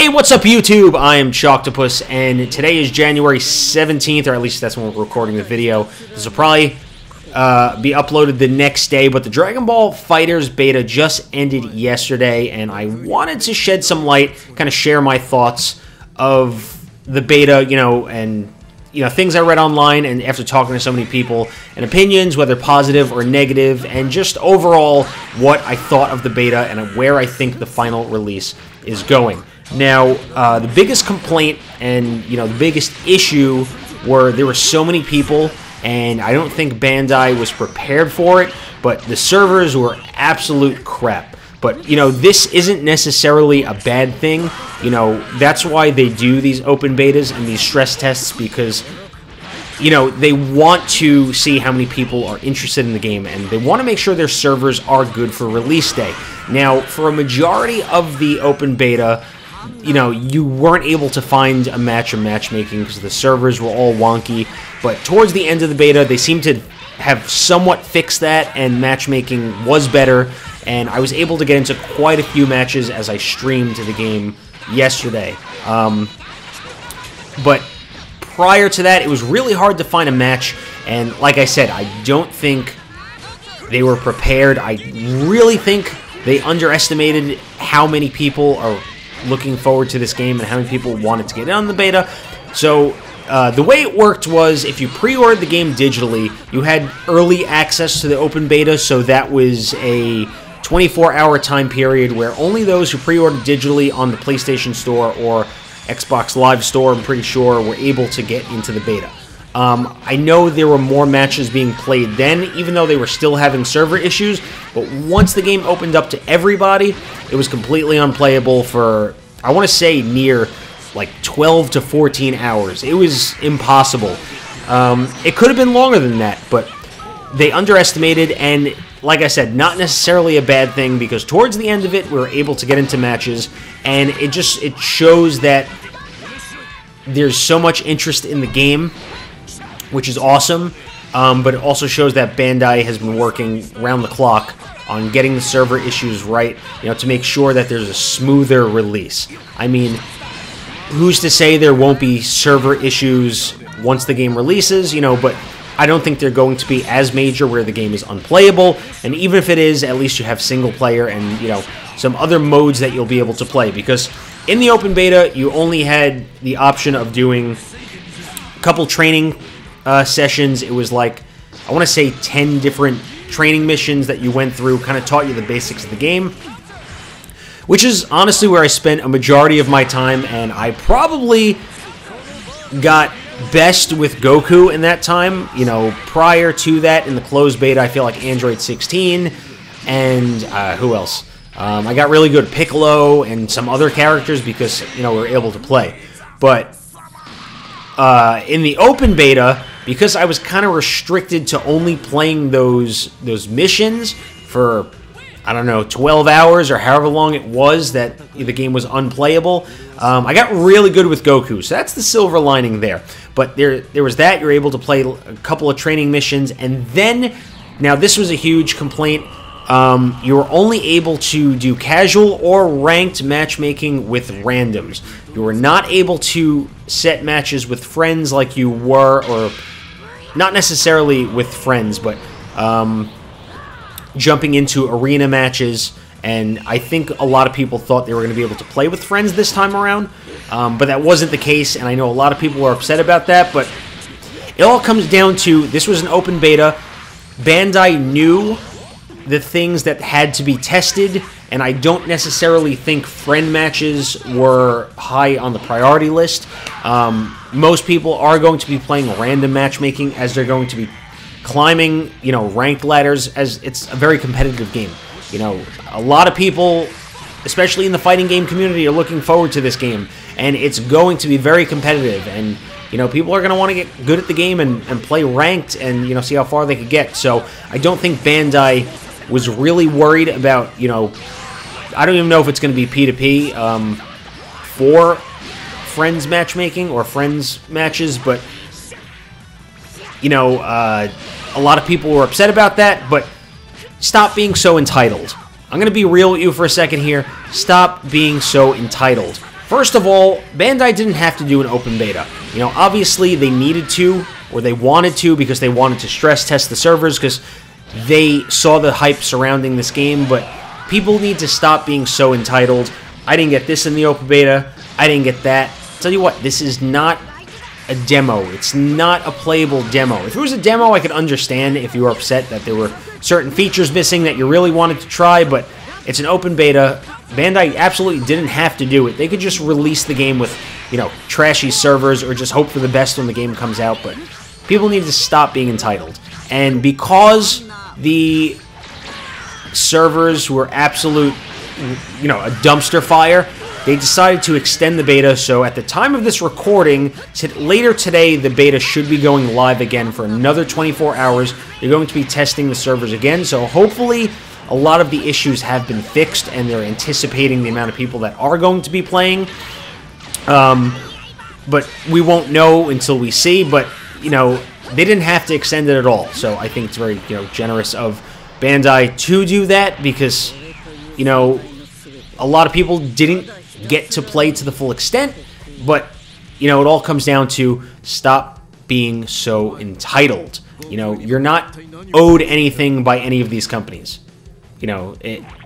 Hey, what's up, YouTube? I am Chalktopus, and today is January 17th, or at least that's when we're recording the video. This will probably be uploaded the next day, but the Dragon Ball FighterZ beta just ended yesterday, and I wanted to shed some light, kind of share my thoughts of the beta, and things I read online, and after talking to so many people, and opinions, whether positive or negative, and just overall what I thought of the beta and where I think the final release is going. Now, the biggest complaint and, the biggest issue were there were so many people, and I don't think Bandai was prepared for it, but the servers were absolute crap. But, this isn't necessarily a bad thing. That's why they do these open betas and these stress tests, because, they want to see how many people are interested in the game, and they want to make sure their servers are good for release day. Now, for a majority of the open beta, you weren't able to find a match or matchmaking because the servers were all wonky, but towards the end of the beta, they seemed to have somewhat fixed that, and matchmaking was better, and I was able to get into quite a few matches as I streamed the game yesterday. But prior to that, it was really hard to find a match, and like I said, I don't think they were prepared. I really think they underestimated how many people are looking forward to this game and how many people wanted to get in on the beta. So the way it worked was, if you pre-ordered the game digitally, you had early access to the open beta, so that was a 24-hour time period where only those who pre-ordered digitally on the PlayStation Store or Xbox Live Store, I'm pretty sure, were able to get into the beta. I know there were more matches being played then, even though they were still having server issues, but once the game opened up to everybody, it was completely unplayable for, I want to say, near like 12 to 14 hours. It was impossible. It could have been longer than that, but they underestimated, and like I said, not necessarily a bad thing, because towards the end of it, we were able to get into matches, and it shows that there's so much interest in the game, which is awesome, but it also shows that Bandai has been working around the clock on getting the server issues right, to make sure that there's a smoother release. I mean, who's to say there won't be server issues once the game releases, but I don't think they're going to be as major where the game is unplayable, and even if it is, at least you have single player and, some other modes that you'll be able to play, because in the open beta, you only had the option of doing a couple training sessions. It was like, I want to say 10 different training missions that you went through, kind of taught you the basics of the game, which is honestly where I spent a majority of my time, and I probably got best with Goku in that time. Prior to that, in the closed beta, I feel like Android 16, and who else? I got really good at Piccolo and some other characters because, we were able to play. But in the open beta, because I was kind of restricted to only playing those missions for, I don't know, 12 hours or however long it was that the game was unplayable, I got really good with Goku, so that's the silver lining there. But there was that. You're able to play a couple of training missions, and then, now this was a huge complaint, you were only able to do casual or ranked matchmaking with randoms. You were not able to set matches with friends like you were, or not necessarily with friends, but jumping into arena matches, and I think a lot of people thought they were going to be able to play with friends this time around, but that wasn't the case, and I know a lot of people were upset about that, but it all comes down to, this was an open beta. Bandai knew the things that had to be tested, and I don't necessarily think friend matches were high on the priority list. Most people are going to be playing random matchmaking as they're going to be climbing, ranked ladders, as it's a very competitive game. A lot of people, especially in the fighting game community, are looking forward to this game, and it's going to be very competitive, and people are going to want to get good at the game and play ranked and, see how far they could get. So I don't think Bandai was really worried about, I don't even know if it's going to be P2P for friends matchmaking or friends matches, but, a lot of people were upset about that, but stop being so entitled. I'm going to be real with you for a second here. Stop being so entitled. First of all, Bandai didn't have to do an open beta. You know, obviously they needed to, or they wanted to, because they wanted to stress test the servers, because they saw the hype surrounding this game, but people need to stop being so entitled. I didn't get this in the open beta. I didn't get that. Tell you what, this is not a demo. It's not a playable demo. If it was a demo, I could understand if you were upset that there were certain features missing that you really wanted to try, but it's an open beta. Bandai absolutely didn't have to do it. They could just release the game with, you know, trashy servers or just hope for the best when the game comes out, but people need to stop being entitled. And because the servers were absolute, you know, a dumpster fire, they decided to extend the beta. So at the time of this recording, later today, the beta should be going live again for another 24 hours. They're going to be testing the servers again, so hopefully a lot of the issues have been fixed, and they're anticipating the amount of people that are going to be playing. But we won't know until we see, but, you know, they didn't have to extend it at all. So I think it's very, you know, generous of Bandai to do that, because, you know, a lot of people didn't get to play to the full extent, but, you know, it all comes down to stop being so entitled. You know, you're not owed anything by any of these companies. You know,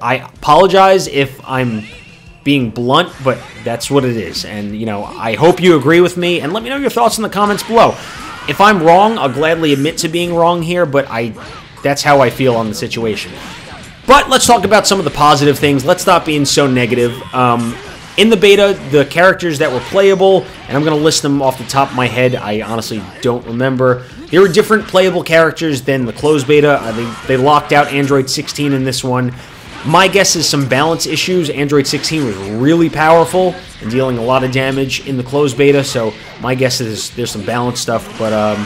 I apologize if I'm being blunt, but that's what it is. And, you know, I hope you agree with me, and let me know your thoughts in the comments below. If I'm wrong, I'll gladly admit to being wrong here, but that's how I feel on the situation. But let's talk about some of the positive things. Let's stop being so negative. In the beta, the characters that were playable, and I'm going to list them off the top of my head, I honestly don't remember. There were different playable characters than the closed beta. They locked out Android 16 in this one. My guess is some balance issues. Android 16 was really powerful and dealing a lot of damage in the closed beta, so my guess is there's some balance stuff. But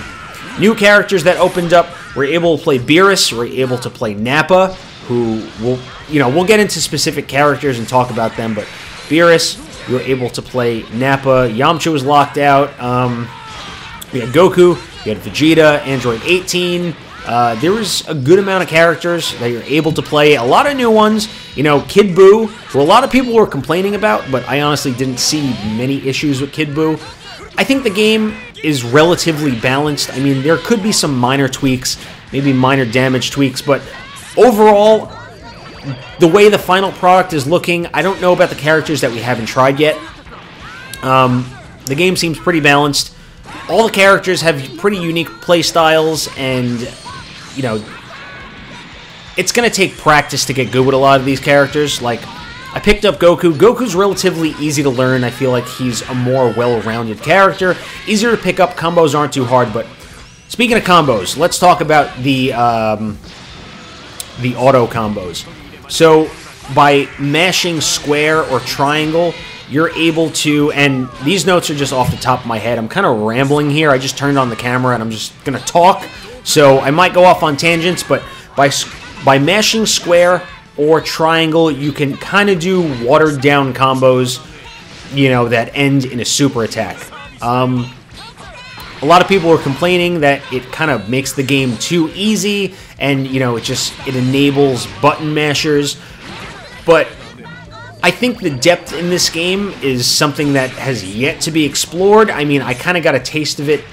new characters that opened up, we're able to play Beerus, we're able to play Nappa, who will, you know, we'll get into specific characters and talk about them, but Beerus, we were able to play Nappa. Yamcha was locked out. We had Goku, we had Vegeta, Android 18. There was a good amount of characters that you're able to play. A lot of new ones. You know, Kid Buu, who a lot of people were complaining about, but I honestly didn't see many issues with Kid Buu. I think the game is relatively balanced. I mean, there could be some minor tweaks, maybe minor damage tweaks, but overall, the way the final product is looking, I don't know about the characters that we haven't tried yet. The game seems pretty balanced. All the characters have pretty unique play styles, and, you know, it's going to take practice to get good with a lot of these characters. Like, I picked up Goku. Goku's relatively easy to learn. I feel like he's a more well-rounded character. Easier to pick up. Combos aren't too hard, but speaking of combos, let's talk about the auto combos. So, by mashing square or triangle, you're able to, and these notes are just off the top of my head. I'm kind of rambling here. I just turned on the camera and I'm just going to talk. So I might go off on tangents, but by mashing square or triangle, you can kind of do watered down combos, you know, that end in a super attack. A lot of people were complaining that it kind of makes the game too easy, and, you know, it enables button mashers. But I think the depth in this game is something that has yet to be explored. I mean, I kind of got a taste of it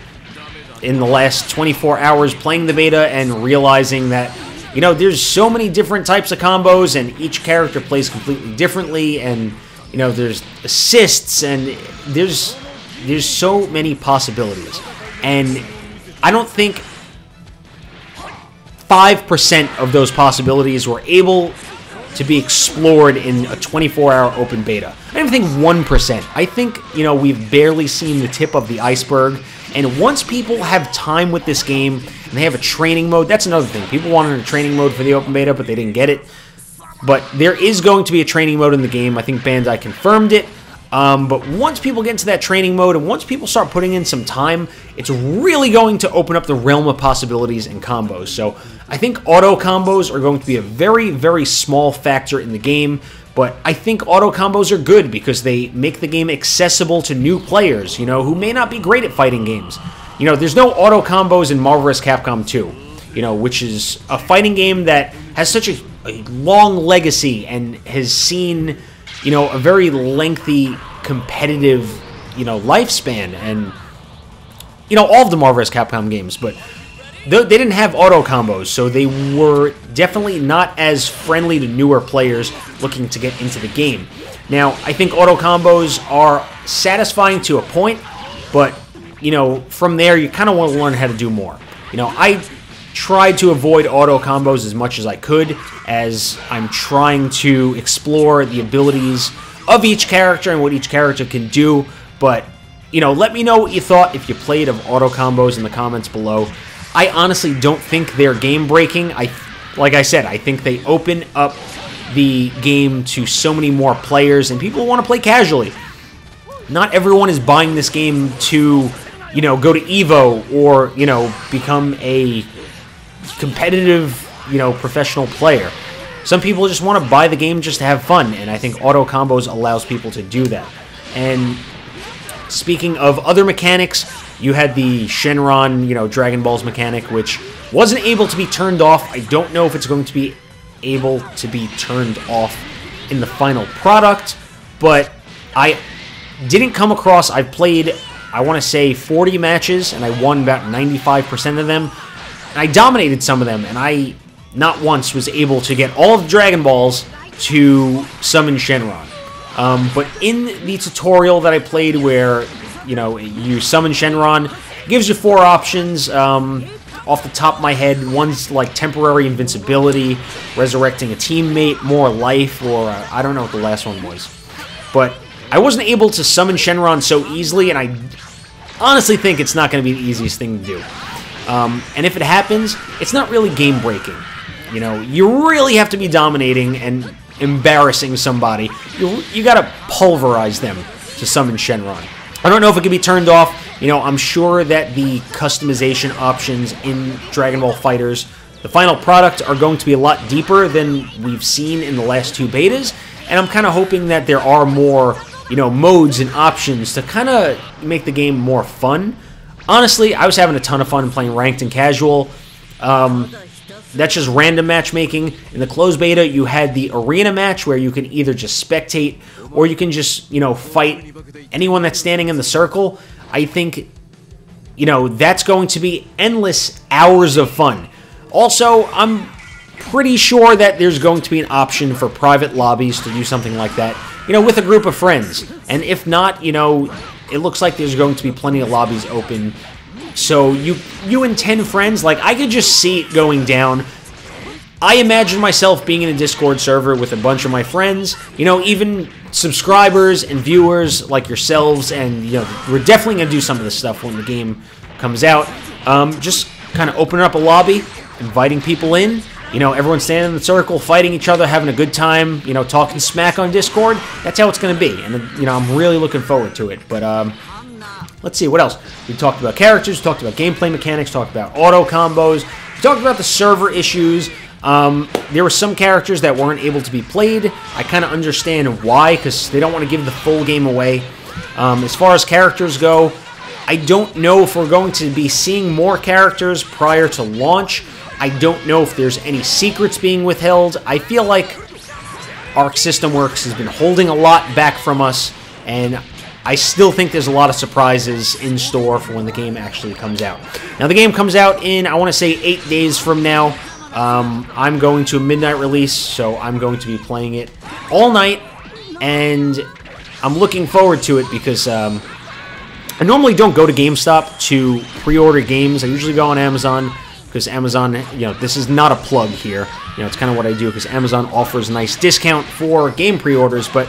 in the last 24 hours playing the beta and realizing that, you know, there's so many different types of combos, and each character plays completely differently, and, you know, there's assists, and there's so many possibilities. And I don't think 5% of those possibilities were able to be explored in a 24-hour open beta. I don't even think 1%. I think, you know, we've barely seen the tip of the iceberg. And once people have time with this game, and they have a training mode, that's another thing. People wanted a training mode for the open beta, but they didn't get it. But there is going to be a training mode in the game. I think Bandai confirmed it. But once people get into that training mode, and once people start putting in some time, it's really going to open up the realm of possibilities and combos. So I think auto combos are going to be a very, very small factor in the game, but I think auto combos are good because they make the game accessible to new players, you know, who may not be great at fighting games. You know, there's no auto combos in Marvel vs. Capcom 2, you know, which is a fighting game that has such a long legacy and has seen, you know, a very lengthy competitive, lifespan. And, all of the Marvel vs. Capcom games, but they didn't have auto combos, so they were definitely not as friendly to newer players looking to get into the game. Now, I think auto combos are satisfying to a point, but, from there, you kind of want to learn how to do more. I tried to avoid auto combos as much as I could, as I'm trying to explore the abilities of each character and what each character can do, but, let me know what you thought if you played of auto combos in the comments below. I honestly don't think they're game-breaking. Like I said, I think they open up the game to so many more players, and people want to play casually. Not everyone is buying this game to, go to EVO or, become a competitive, professional player. Some people just want to buy the game just to have fun, and I think auto combos allows people to do that. And speaking of other mechanics, you had the Shenron, Dragon Balls mechanic, which wasn't able to be turned off. I don't know if it's going to be able to be turned off in the final product, but I didn't come across. I've played, I want to say, 40 matches, and I won about 95% of them. And I dominated some of them, and I, not once, was able to get all of the Dragon Balls to summon Shenron. But in the tutorial that I played where, you summon Shenron, it gives you 4 options. Off the top of my head, one's like temporary invincibility, resurrecting a teammate, more life, or I don't know what the last one was. But I wasn't able to summon Shenron so easily, and I honestly think it's not going to be the easiest thing to do. And if it happens, it's not really game-breaking. You really have to be dominating and embarrassing somebody. You got to pulverize them to summon Shenron. I don't know if it can be turned off. I'm sure that the customization options in Dragon Ball FighterZ, the final product, are going to be a lot deeper than we've seen in the last 2 betas, and I'm kind of hoping that there are more, modes and options to kind of make the game more fun. Honestly, I was having a ton of fun playing ranked and casual. That's just random matchmaking. In the closed beta, you had the arena match where you can either just spectate or you can just, fight anyone that's standing in the circle. I think, that's going to be endless hours of fun. Also, I'm pretty sure that there's going to be an option for private lobbies to do something like that, with a group of friends. And if not, it looks like there's going to be plenty of lobbies open. So you and 10 friends, like, I could just see it going down. I imagine myself being in a Discord server with a bunch of my friends, even subscribers and viewers like yourselves, and, we're definitely going to do some of this stuff when the game comes out. Just kind of opening up a lobby, inviting people in, everyone standing in the circle, fighting each other, having a good time, talking smack on Discord. That's how it's going to be, and, I'm really looking forward to it. But, let's see, what else? We talked about characters, talked about gameplay mechanics, talked about auto combos, we talked about the server issues. There were some characters that weren't able to be played. I kind of understand why, because they don't want to give the full game away. As far as characters go, I don't know if we're going to be seeing more characters prior to launch. I don't know if there's any secrets being withheld. I feel like Arc System Works has been holding a lot back from us, and I still think there's a lot of surprises in store for when the game actually comes out. Now, the game comes out in, I want to say, 8 days from now. I'm going to a midnight release, so I'm going to be playing it all night, and I'm looking forward to it because I normally don't go to GameStop to pre-order games. I usually go on Amazon because Amazon, this is not a plug here. It's kind of what I do because Amazon offers a nice discount for game pre-orders, but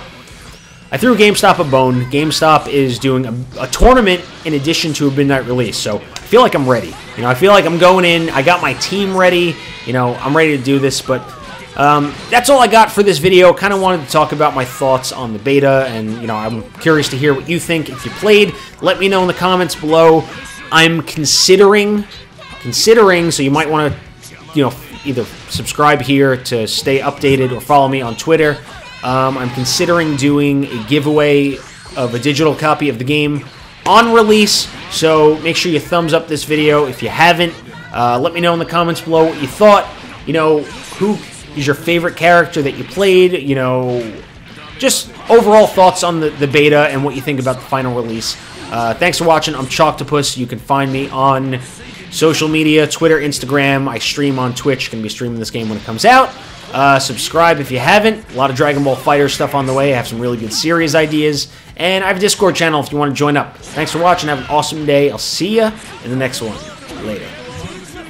I threw GameStop a bone. GameStop is doing a tournament in addition to a midnight release, so I feel like I'm ready. I feel like I'm going in. I got my team ready. I'm ready to do this, but that's all I got for this video. Kind of wanted to talk about my thoughts on the beta, and, I'm curious to hear what you think. If you played, let me know in the comments below. I'm considering, so you might want to, either subscribe here to stay updated or follow me on Twitter. I'm considering doing a giveaway of a digital copy of the game on release, so make sure you thumbs up this video if you haven't. Let me know in the comments below what you thought. Who is your favorite character that you played? just overall thoughts on the beta and what you think about the final release. Thanks for watching. I'm Chalktopus. You can find me on social media, Twitter, Instagram. I stream on Twitch. Going to be streaming this game when it comes out. Subscribe if you haven't. A lot of Dragon Ball Fighter stuff on the way. I have some really good series ideas. And I have a Discord channel if you want to join up. Thanks for watching. Have an awesome day. I'll see you in the next one. Later.